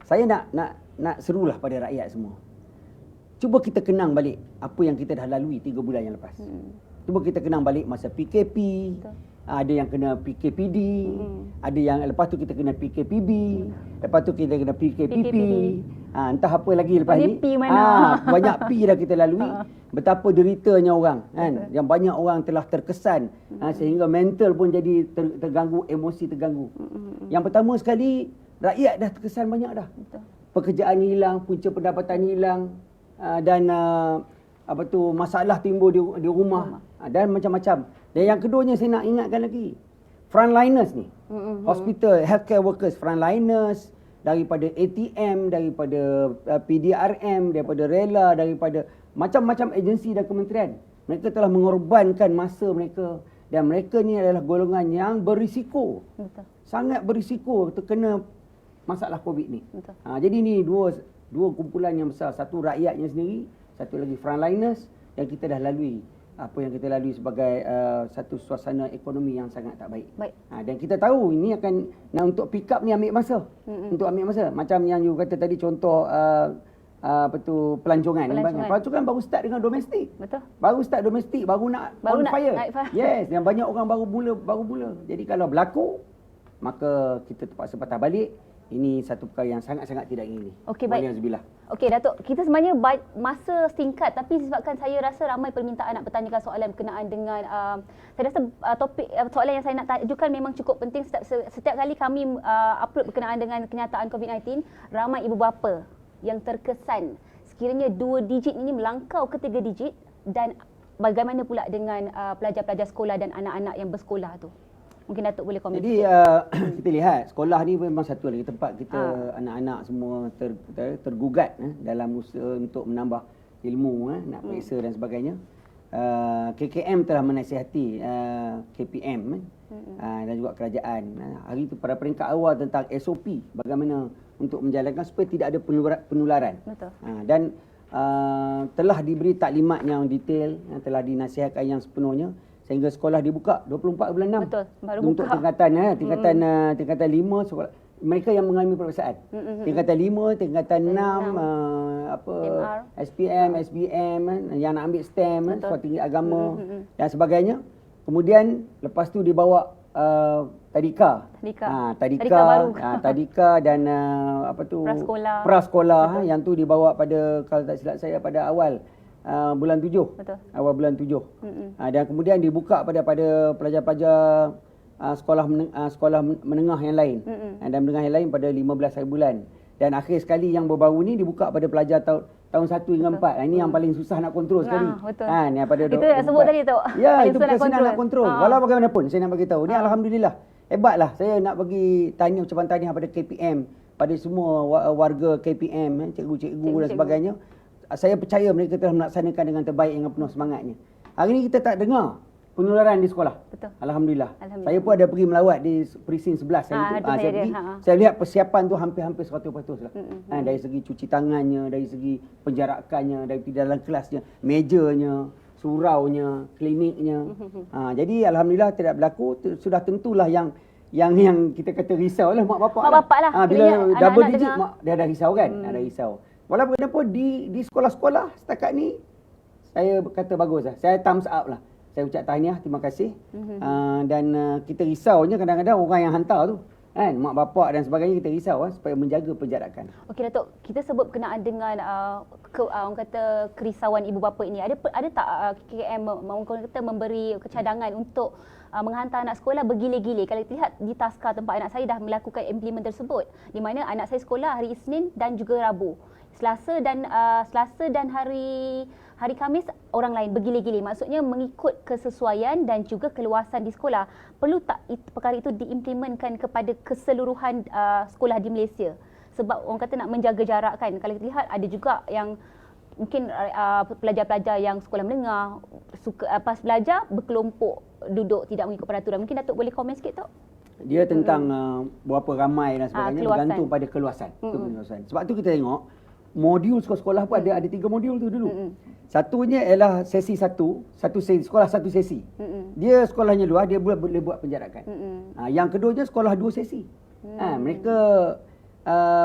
Saya nak serulah pada rakyat semua. Cuba kita kenang balik apa yang kita dah lalui 3 bulan yang lepas. Cuba kita kenang balik masa PKP. Ada yang kena PKPD, ada yang lepas tu kita kena PKPB, lepas tu kita kena PKPP. Entah apa lagi lepas ni. Banyak P dah kita lalui. Betapa deritanya orang kan. Yang banyak orang telah terkesan sehingga mental pun jadi terganggu, emosi terganggu. Yang pertama sekali, rakyat dah terkesan banyak dah. Pekerjaan hilang, punca pendapatan hilang, dan masalah timbul di rumah dan macam-macam. Dan yang keduanya saya nak ingatkan lagi, frontliners ni, hospital, healthcare workers, frontliners, daripada ATM, daripada PDRM, daripada rela, daripada macam-macam agensi dan kementerian. Mereka telah mengorbankan masa mereka dan mereka ni adalah golongan yang berisiko. Sangat berisiko terkena masalah COVID ni. Jadi ni dua kumpulan yang besar. Satu rakyatnya sendiri, satu lagi frontliners yang kita dah lalui apa yang kita lalui sebagai satu suasana ekonomi yang sangat tak baik. Baik. Dan kita tahu ini akan untuk pick up ni ambil masa. Untuk ambil masa. Macam yang you kata tadi contoh pelancongan. Pelancongan baru start dengan domestik. Betul. Baru start domestik, baru nak on fire. Yes, dan banyak orang baru mula. Jadi kalau berlaku, maka kita terpaksa patah balik. Ini satu perkara yang sangat-sangat tidak ingin. Okey, baik. Okey, Datuk. Kita sebenarnya masa singkat, tapi sebabkan saya rasa ramai permintaan nak bertanyakan soalan berkenaan dengan saya rasa topik soalan yang saya nak ajukan memang cukup penting. Setiap kali kami upload berkenaan dengan kenyataan COVID-19, ramai ibu bapa yang terkesan sekiranya 2 digit ini melangkau ke 3 digit, dan bagaimana pula dengan pelajar-pelajar sekolah dan anak-anak yang bersekolah tu. Mungkin Datuk boleh komen. Jadi kita lihat sekolah ni memang satu lagi tempat kita anak-anak semua tergugat dalam usaha untuk menambah ilmu, nak periksa dan sebagainya. KKM telah menasihati KPM dan juga kerajaan hari itu pada peringkat awal tentang SOP bagaimana untuk menjalankan supaya tidak ada penularan. Betul. Dan telah diberi taklimat yang detail, telah dinasihatkan yang sepenuhnya sehingga sekolah dibuka 24 bulan 6. Betul, baru untuk buka. Tingkatan 5 sekolah mereka yang mengalami peperiksaan. Tingkatan 5, tingkatan 6 SPM, SBM yang nak ambil STEM, sekolah tinggi agama dan sebagainya. Kemudian lepas tu dibawa tadika baru. Tadika dan prasekolah yang tu dibawa pada, kalau tak silap saya, pada awal bulan 7. Betul. Awal bulan 7. Dan kemudian dibuka pada pelajar-pelajar sekolah menengah yang lain. Dan menengah yang lain pada 15 hari bulan. Dan akhir sekali yang baru-baru ni dibuka pada pelajar tahun 1 hingga 4. Ini yang paling susah nak kontrol sekali. Betul. Pada itu nak sebut tadi tu. Ya, itu senang nak kontrol. Walau bagaimanapun saya nak bagi tahu. Ni alhamdulillah. Hebatlah. Saya nak bagi ucapan tahniah pada KPM, pada semua warga KPM, cikgu-cikgu dan sebagainya. Saya percaya mereka telah melaksanakan dengan terbaik dengan penuh semangatnya. Hari ini kita tak dengar penularan di sekolah. Betul. Alhamdulillah. Saya pun ada pergi melawat di presin 11 saya lihat persiapan tu hampir 100% lah. Dari segi cuci tangannya, dari segi penjarakannya, dari dalam kelasnya, mejanya, suraunya, kliniknya. Jadi alhamdulillah tidak berlaku. Sudah tentulah yang kita kata risau lah mak bapak lah. Bila double digit mak dia dah risau kan. Ada risau. Walaupun di sekolah-sekolah setakat ni saya kata bagus lah. Saya thumbs up lah. Saya ucap tahniah, terima kasih. Dan kita risaunya kadang-kadang orang yang hantar tu. Mak bapak dan sebagainya kita risau supaya menjaga penjarakan. Okey Datuk, kita sebut berkenaan dengan orang kata kerisauan ibu bapa ini. Ada tak KKM orang kata memberi kecadangan untuk menghantar anak sekolah bergile-gile? Kalau kita lihat di taska tempat anak saya dah melakukan implement tersebut, di mana anak saya sekolah hari Isnin dan juga Rabu. Selasa dan hari Khamis orang lain bergile-gile. Maksudnya mengikut kesesuaian dan juga keluasan di sekolah. Perlu tak perkara itu diimplementkan kepada keseluruhan sekolah di Malaysia? Sebab orang kata nak menjaga jarak kan. Kalau kita lihat ada juga yang mungkin pelajar-pelajar yang sekolah menengah pas belajar berkelompok duduk tidak mengikut peraturan. Mungkin Datuk boleh komen sikit tak? Dia tentang berapa ramai dan sebagainya bergantung pada keluasan. Sebab tu kita tengok modul sekolah-sekolah pun ada 3 modul tu dulu. Satunya ialah sesi satu sesi sekolah satu sesi. Dia sekolahnya luar, dia boleh buat penjarakan. Yang keduanya sekolah 2 sesi. Mereka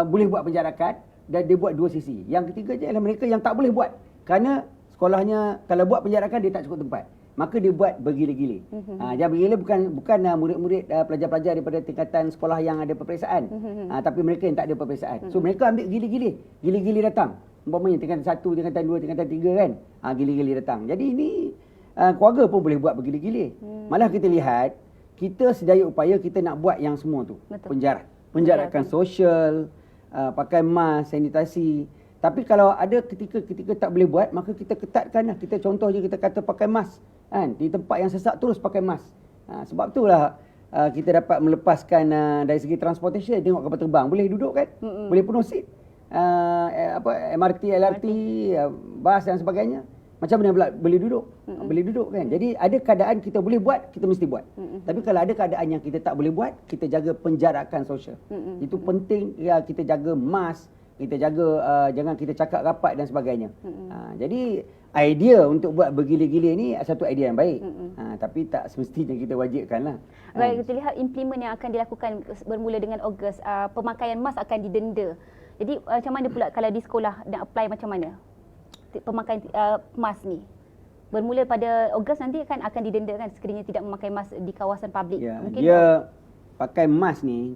boleh buat penjarakan dan dia buat 2 sesi. Yang ketiga ialah mereka yang tak boleh buat kerana sekolahnya kalau buat penjarakan dia tak cukup tempat. Maka dia buat bergila-gila. Dia bergila bukan murid-murid pelajar-pelajar daripada tingkatan sekolah yang ada peperiksaan. Tapi mereka yang tak ada peperiksaan. So mereka ambil gila-gila. Gila-gila datang. Umpamanya tingkatan 1, tingkatan 2, tingkatan 3 kan. Gila-gila datang. Jadi ini keluarga pun boleh buat bergila-gila. Malah kita lihat, kita sedaya upaya kita nak buat yang semua tu. Penjarakan sosial, pakai mask, sanitasi. Tapi kalau ada ketika tak boleh buat, maka kita ketatkan lah. Kita contohnya kita kata pakai mask. Di tempat yang sesak terus pakai mask. Sebab itulah kita dapat melepaskan dari segi transportation. Tengok kapal terbang. Boleh duduk kan? Boleh penuh seat. MRT, LRT, bas dan sebagainya. Macam mana boleh duduk? Boleh duduk kan? Jadi ada keadaan kita boleh buat, kita mesti buat. Tapi kalau ada keadaan yang kita tak boleh buat, kita jaga penjarakan sosial. Itu penting ya, kita jaga mask. Kita jaga jangan kita cakap rapat dan sebagainya. Jadi idea untuk buat bergilir-gilir ni satu idea yang baik. Tapi tak semestinya kita wajibkanlah. Baik, kita lihat implement yang akan dilakukan bermula dengan Ogos, pemakaian mask akan didenda. Jadi macam mana pula kalau di sekolah nak apply macam mana pemakaian mask ni? Bermula pada Ogos nanti akan didenda kan sekiranya tidak memakai mask di kawasan publik. Mungkin dia pakai mask ni,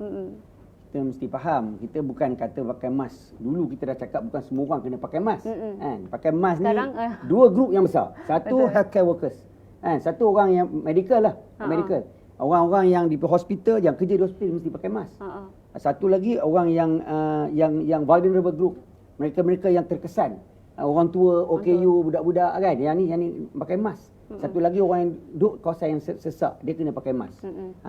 kita mesti faham, kita bukan kata pakai mask. Dulu kita dah cakap bukan semua orang kena pakai mask. Kan? Pakai mask sekarang, ni dua grup yang besar. Satu healthcare workers. Satu orang yang medical lah, medical. Orang-orang yang di hospital, yang kerja di hospital mesti pakai mask. Satu lagi orang yang vulnerable group. Mereka-mereka yang terkesan. Orang tua, OKU, budak-budak kan. Yang ni pakai mask. Satu lagi orang yang duduk kawasan yang sesak, dia kena pakai mask.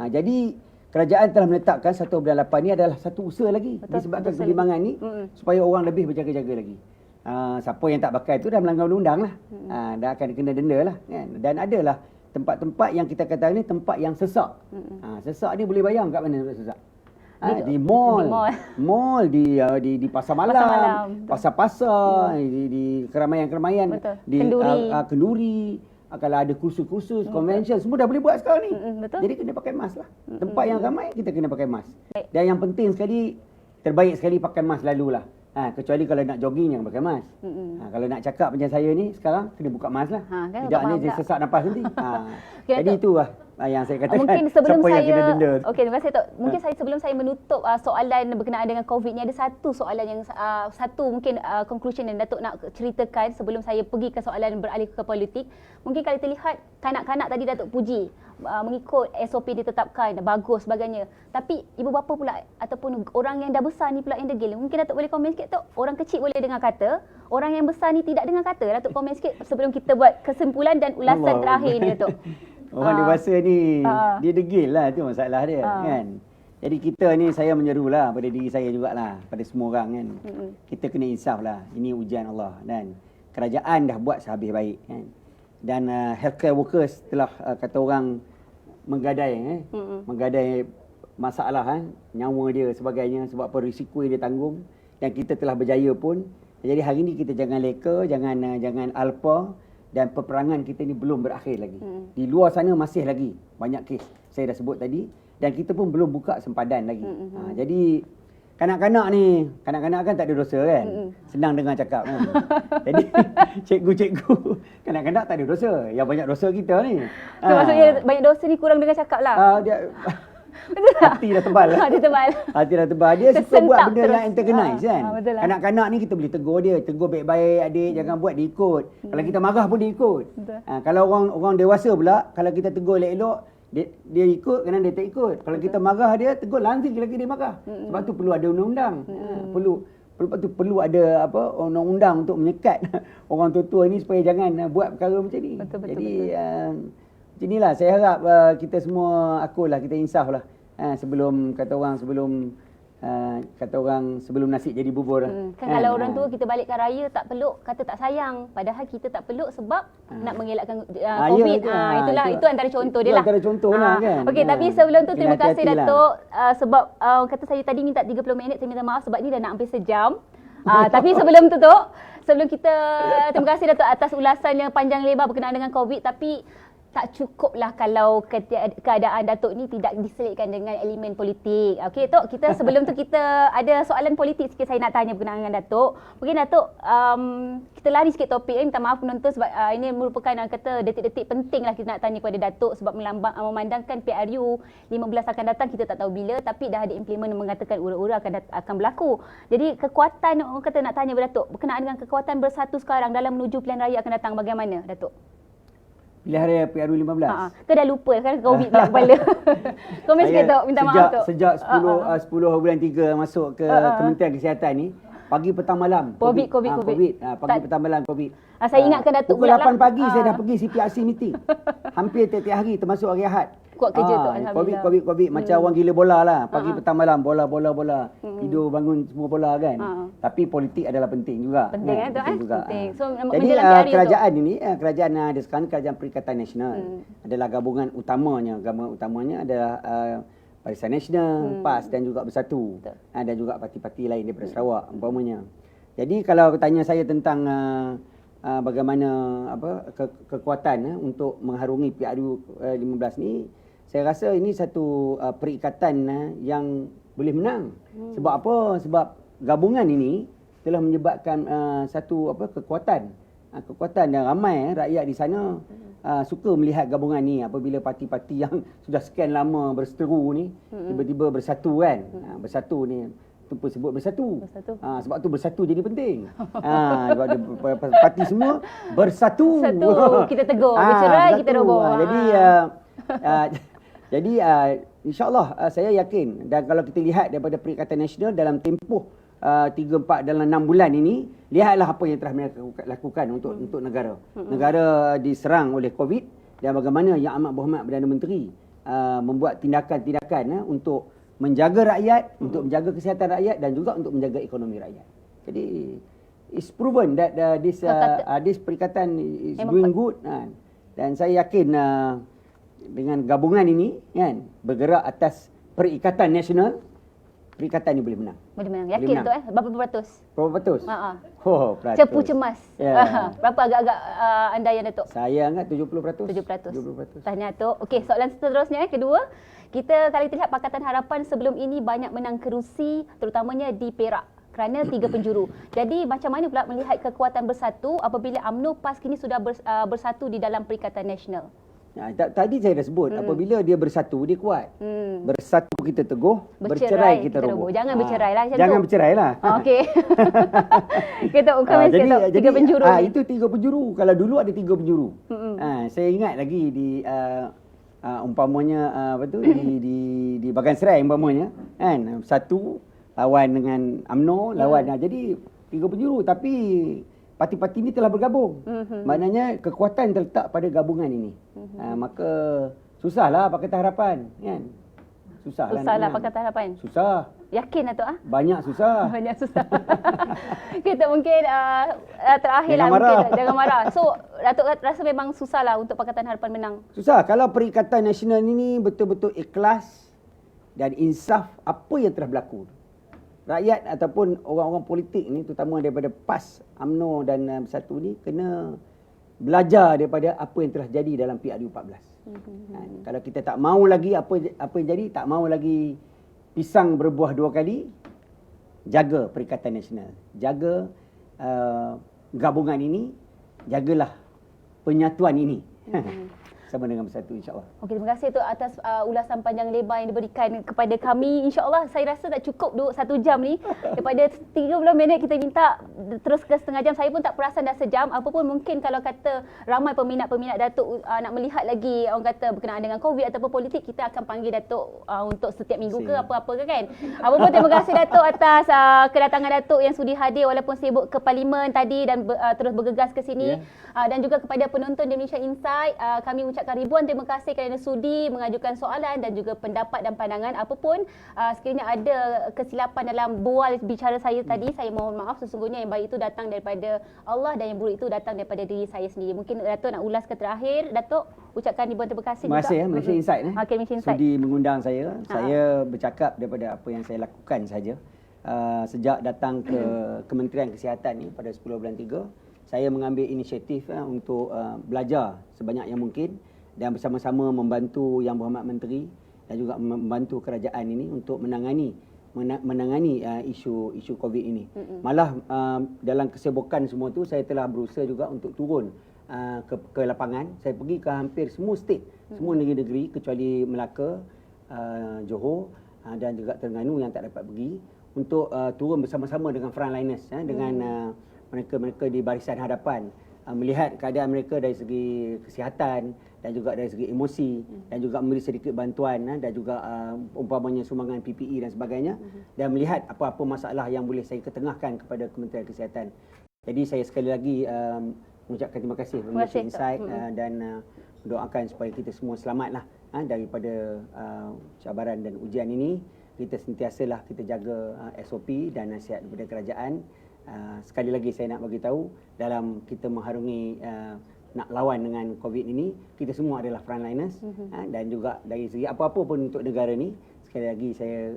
Jadi kerajaan telah menetapkan 1 bulan 8 ni adalah satu usaha lagi. Disebabkan kelimbangan ni supaya orang lebih berjaga-jaga lagi. Siapa yang tak pakai tu dah melanggar undang-undang lah. Dah akan kena denda lah kan? Dan adalah tempat-tempat yang kita kata ni tempat yang sesak. Sesak ni boleh bayang kat mana sesak. Di mall, di pasar malam, pasar-pasar, di keramaian-keramaian, di kenduri, kalau ada kursus-kursus, convention, semua dah boleh buat sekarang ni. Jadi kena pakai mask lah. Tempat yang ramai kita kena pakai mask. Dan yang penting sekali, terbaik sekali pakai mask lalulah. Kecuali kalau nak jogging jangan pakai mask. Kalau nak cakap macam saya ni sekarang kena buka mask lah. Tidak ni dia sesak nafas nanti. Jadi itulah yang saya katakan. Mungkin sebelum siapa saya, yang kena denda. Okey, terima kasih Tok. Mungkin sebelum saya menutup soalan berkenaan dengan COVID ni, ada satu soalan yang mungkin conclusion yang Datuk nak ceritakan sebelum saya pergi ke soalan beralih ke politik. Mungkin kalau kita lihat kanak-kanak tadi Datuk puji mengikut SOP ditetapkan, bagus sebagainya. Tapi ibu bapa pula ataupun orang yang dah besar ni pula yang degil. Mungkin Datuk boleh komen sikit Tok. Orang kecil boleh dengar kata, orang yang besar ni tidak dengar kata. Datuk komen sikit sebelum kita buat kesimpulan dan ulasan terakhir ni Datuk. Orang dewasa ni dia degil lah, tu masalah dia kan. Jadi kita ni, saya menyerulah pada diri saya jugalah, pada semua orang kan. Kita kena insaf lah, ini ujian Allah dan kerajaan dah buat sehabis baik kan. Dan healthcare workers telah kata orang menggadai masalah nyawa dia sebagainya sebab apa risiko yang dia tanggung, dan kita telah berjaya pun. Jadi hari ni kita jangan leka, jangan alpa, dan peperangan kita ni belum berakhir lagi. Di luar sana masih lagi banyak kes saya dah sebut tadi, dan kita pun belum buka sempadan lagi. Jadi kanak-kanak kan tak ada dosa kan. Senang dengar cakap kan. Jadi cikgu-cikgu kanak-kanak tak ada dosa. Yang banyak dosa kita ni. Maksudnya banyak dosa ni kurang dengar cakap lah. Hati dah tebal. Hati dah tebal. Dia suka buat benda yang antagonise kan. Kanak-kanak ni kita boleh tegur dia. Tegur baik-baik, adik jangan buat, dia ikut. Kalau kita marah pun dia ikut. Kalau orang dewasa pula, kalau kita tegur elok-elok, dia ikut, kadang dia tak ikut. Kalau kita marah dia, tegur langsung lagi dia marah. Sebab tu perlu ada undang-undang. Perlu ada undang-undang untuk menyekat orang tua-tua ni supaya jangan buat perkara macam ni. Jadi macam inilah saya harap kita semua kita insaf lah. Sebelum sebelum nasi jadi bubur. Kalau orang tua kita balikkan raya tak peluk, kata tak sayang. Padahal kita tak peluk sebab nak mengelakkan COVID. Itu antara contoh dia lah. Antara contoh lah kan. Okey, tapi sebelum tu terima kasih Datuk. Sebab kata saya tadi minta 30 minit, saya minta maaf sebab ni dah nak hampir sejam. Tapi sebelum tu sebelum kita, terima kasih Datuk atas ulasan yang panjang lebar berkenaan dengan COVID. Tapi tak cukuplah kalau keadaan Datuk ni tidak diselitkan dengan elemen politik. Okey Tok, kita sebelum tu kita ada soalan politik sikit saya nak tanya berkenaan dengan Datuk. Mungkin Datuk kita lari sikit topik ni, minta maaf penonton sebab ini merupakan kata detik-detik penting lah kita nak tanya kepada Datuk sebab memandangkan PRU 15 akan datang, kita tak tahu bila, tapi dah ada implement yang mengatakan ura-ura akan berlaku. Jadi kekuatan orang kata nak tanya kepada Datuk berkenaan dengan kekuatan bersatu sekarang dalam menuju pilihan raya akan datang, bagaimana Datuk? Pilihan raya PRU 15. Kau dah lupa sekarang COVID pula kepala. Komen sikit Tok, minta maaf Tok. Sejak 10 bulan 3 masuk ke Kementerian Kesihatan ni, pagi petang malam COVID. Pagi petang malam COVID. Saya ingatkan Datuk pukul 8 pagi saya dah pergi CPRC meeting. Hampir tiap-tiap hari termasuk hari Ahad. Kuat kerja tu alhamdulillah. COVID macam orang gila bola lah. Pagi petang malam bola. Tidur bangun semua bola kan. Tapi politik adalah penting juga. Penting tu penting. So jadi kerajaan ini kerajaan ada sekarang kerajaan Perikatan Nasional. Adalah gabungan utamanya adalah Barisan Nasional, PAS dan juga Bersatu. Dan juga parti-parti lain daripada Sarawak umpamanya. Jadi kalau tanya saya tentang bagaimana kekuatan untuk mengharungi PRU 15 ni, saya rasa ini satu perikatan yang boleh menang. Sebab apa? Sebab gabungan ini telah menyebabkan satu kekuatan. Kekuatan dan ramai rakyat di sana suka melihat gabungan ni apabila parti-parti yang sudah sekian lama berseteru ni tiba-tiba bersatu kan. Bersatu ni tu pun sebut bersatu. Sebab tu bersatu jadi penting. Sebab parti semua bersatu. Kita tegur, bercerai kita roboh. Jadi insya-Allah saya yakin, dan kalau kita lihat daripada Perikatan Nasional dalam tempoh 3-4 dalam 6 bulan ini, lihatlah apa yang telah mereka lakukan untuk negara. Negara diserang oleh Covid, dan bagaimana Yang Amat Berhormat Perdana Menteri membuat tindakan-tindakan untuk menjaga rakyat, untuk menjaga kesihatan rakyat dan juga untuk menjaga ekonomi rakyat. Jadi it's proven that this perikatan is doing good, dan saya yakin dengan gabungan ini kan, bergerak atas Perikatan Nasional, perikatan ini boleh menang. Boleh menang. Yakin tu berapa peratus? Berapa peratus? Peratus. Cepu cemas. Berapa agak-agak anda yang Datuk? Saya anggap 70%. 70%. Tahniah Datuk. Okey, soalan seterusnya kedua. Kita kalau kita lihat Pakatan Harapan sebelum ini banyak menang kerusi, terutamanya di Perak kerana 3 penjuru. Jadi macam mana pula melihat kekuatan bersatu apabila UMNO PAS kini sudah bersatu di dalam Perikatan Nasional? Tadi saya dah sebut, apabila dia bersatu, dia kuat. Bersatu kita teguh, bercerai kita roboh. Jangan bercerai lah. Jangan bercerai lah. Okey. Kita ungkapkan sikit. 3 penjuru ni. Itu 3 penjuru. Kalau dulu ada 3 penjuru. Saya ingat lagi di umpamanya di Bagan Serai umpamanya kan, satu lawan dengan UMNO, jadi 3 penjuru, tapi parti-parti ini telah bergabung. Maknanya kekuatan terletak pada gabungan ini. Maka susahlah Pakatan Harapan kan. Susahlah Pakatan Harapan. Susah. Yakin Datuk Banyak susah. Banyak susah. Kita mungkin terakhirlah jangan marah. So Datuk rasa memang susahlah untuk Pakatan Harapan menang. Susah kalau Perikatan Nasional ini betul-betul ikhlas dan insaf apa yang telah berlaku. Rakyat ataupun orang-orang politik ni, terutama daripada PAS, UMNO dan Bersatu ni, kena belajar daripada apa yang telah jadi dalam PRU 14. Kalau kita tak mahu lagi apa yang jadi, tak mahu lagi pisang berbuah 2 kali, jaga Perikatan Nasional. Jaga gabungan ini, jagalah penyatuan ini. Sama dengan Bersatu, insya-Allah. Okey, terima kasih tu atas ulasan panjang lebar yang diberikan kepada kami. Insya-Allah saya rasa tak cukup duduk 1 jam ni. Daripada 30 minit kita minta terus ke setengah jam. Saya pun tak perasan dah sejam. Apapun mungkin kalau kata ramai peminat-peminat Datuk nak melihat lagi orang kata berkenaan dengan Covid ataupun politik, kita akan panggil Datuk untuk setiap minggu ke apa-apa ke kan. Apapun terima kasih Datuk atas kedatangan Datuk yang sudi hadir walaupun sibuk ke Parlimen tadi dan terus bergegas ke sini. Dan juga kepada penonton Indonesia Insight, kami ucapkan ribuan terima kasih kerana sudi mengajukan soalan dan juga pendapat dan pandangan. Apapun sekiranya ada kesilapan dalam bual bicara saya tadi, saya mohon maaf. Sesungguhnya yang baik itu datang daripada Allah dan yang buruk itu datang daripada diri saya sendiri. Mungkin Datuk nak ulas ke terakhir. Datuk, ucapkan ribuan terima kasih. Terima kasih Malaysia Insight Malaysia Insight sudi mengundang saya. Saya bercakap daripada apa yang saya lakukan saja. Sejak datang ke Kementerian Kesihatan ni pada 10 bulan 3, saya mengambil inisiatif untuk belajar sebanyak yang mungkin dan bersama-sama membantu Yang Berhormat Menteri dan juga membantu kerajaan ini untuk menangani isu Covid ini. Malah dalam kesibukan semua tu, saya telah berusaha juga untuk turun ke lapangan. Saya pergi ke hampir semua state, semua negeri-negeri kecuali Melaka, Johor dan juga Terengganu yang tak dapat pergi, untuk turun bersama-sama dengan frontliners, dengan mereka-mereka di barisan hadapan, melihat keadaan mereka dari segi kesihatan dan juga dari segi emosi, dan juga memberi sedikit bantuan dan juga umpamanya sumbangan PPE dan sebagainya, dan melihat apa-apa masalah yang boleh saya ketengahkan kepada Kementerian Kesihatan. Jadi saya sekali lagi mengucapkan terima kasih kepada Malaysia Insight dan mendoakan supaya kita semua selamatlah daripada cabaran dan ujian ini. Kita sentiasalah kita jaga SOP dan nasihat daripada kerajaan. Sekali lagi saya nak bagi tahu, dalam kita mengharungi nak lawan dengan Covid ini, kita semua adalah frontliners, dan juga dari segi apa-apa pun untuk negara ni, sekali lagi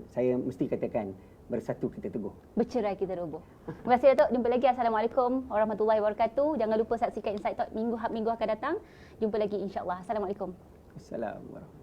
saya mesti katakan, bersatu kita teguh. Bercerai kita roboh. Terima kasih Datuk. Jumpa lagi. Assalamualaikum warahmatullahi wabarakatuh. Jangan lupa saksikan Insight Talk minggu akan datang. Jumpa lagi insya-Allah. Assalamualaikum. Assalamualaikum.